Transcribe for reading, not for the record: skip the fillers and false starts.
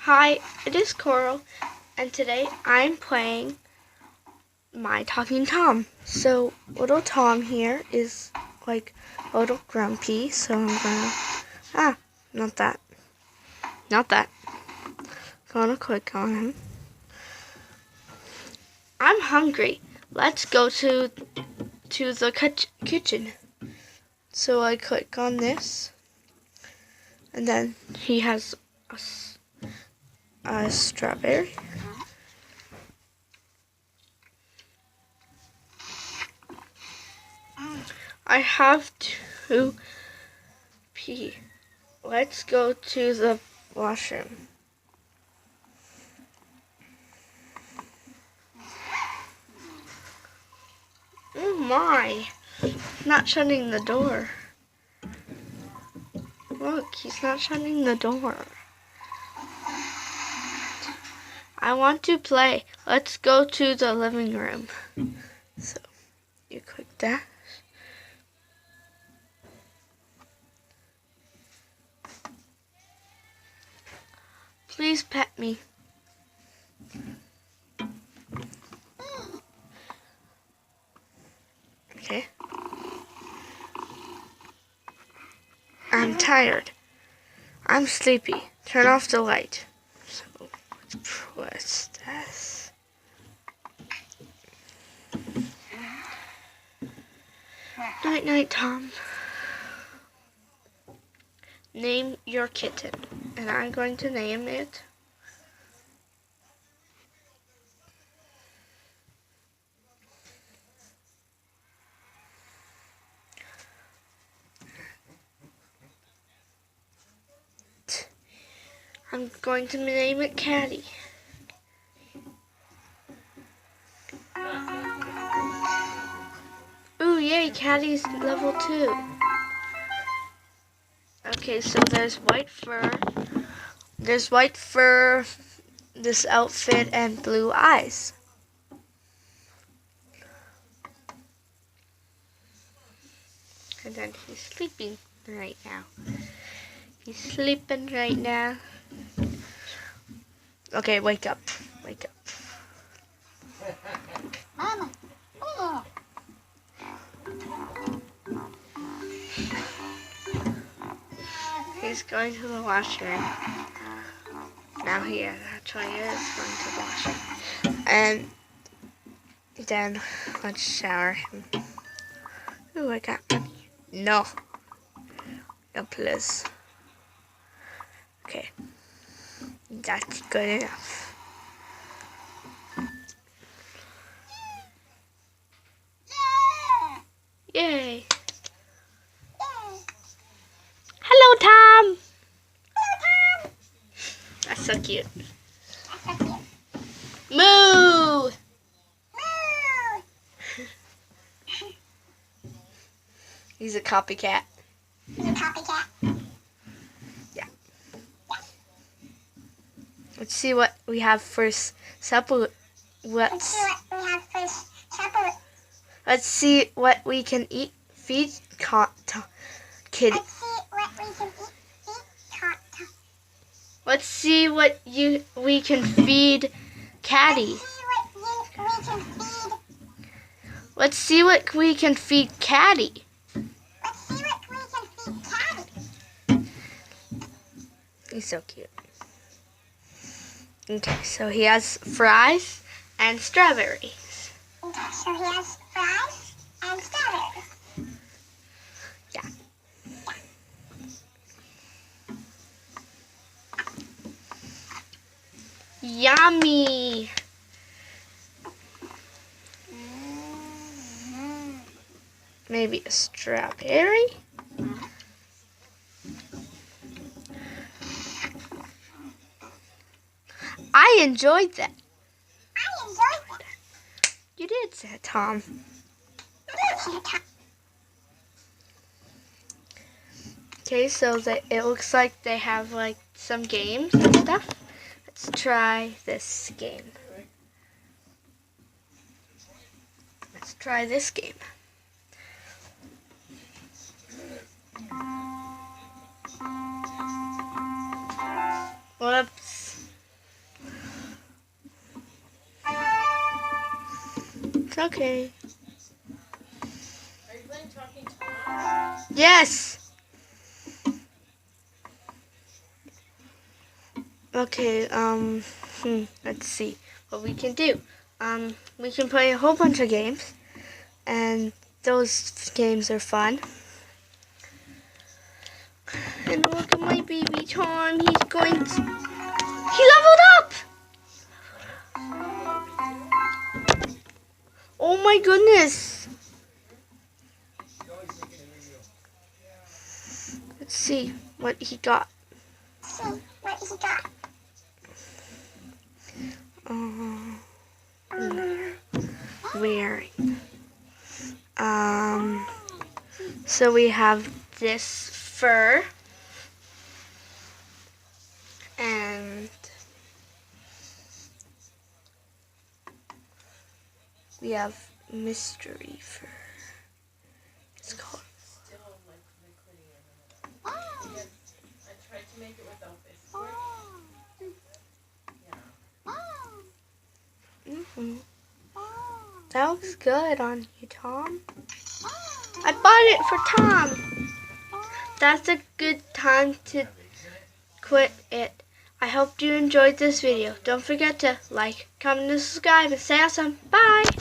Hi, it is Coral, and today I'm playing my Talking Tom. So, little Tom here is like a little grumpy, so I'm gonna, not that. Gonna click on him. I'm hungry. Let's go to the kitchen. So I click on this, and then he has a strawberry. I have to pee. Let's go to the washroom. Oh my! Not shutting the door. Look, he's not shutting the door. I want to play. Let's go to the living room. So, you click that. Please pet me. Okay. I'm tired. I'm sleepy. Turn off the light. So, let's press this. Night night, Tom. Name your kitten. And I'm going to name it Caty. Ooh, yay, Caty's level 2. Okay, so there's white fur. There's white fur, this outfit, and blue eyes. And then he's sleeping right now. He's sleeping right now. Okay, wake up. Wake up. He's going to the washroom. Now he actually is going to the washroom. And then let's shower him. Ooh, I got money. No. No, please. Okay. That's good enough. Yay. Hello, Tom. Hello, Tom. That's so cute. Moo. He's a copycat. Yeah. Let's see what we have first supper. Let's see what we can eat. Feed kitty. Let's see what we can feed Caty. Let's see what we can feed Caty. He's so cute. Okay, so he has fries and strawberries. Yeah. Yummy. Maybe a strawberry. I enjoyed that. You did, said Tom. Okay, so it looks like they have like some games and stuff. Let's try this game. Whoops. Okay. Are you playing Talking Tom? Yes. Okay, let's see what we can do. We can play a whole bunch of games, and those games are fun. And look at my baby Tom. He leveled up! Oh my goodness. Let's see what he got. Wearing. So we have this fur. And we have mystery fur. It's called. Still like liquidy in the middle. Yes, I tried to make it without this. That looks good on you, Tom. I bought it for Tom. That's a good time to quit it. I hope you enjoyed this video. Don't forget to like, comment, and subscribe, and say awesome. Bye!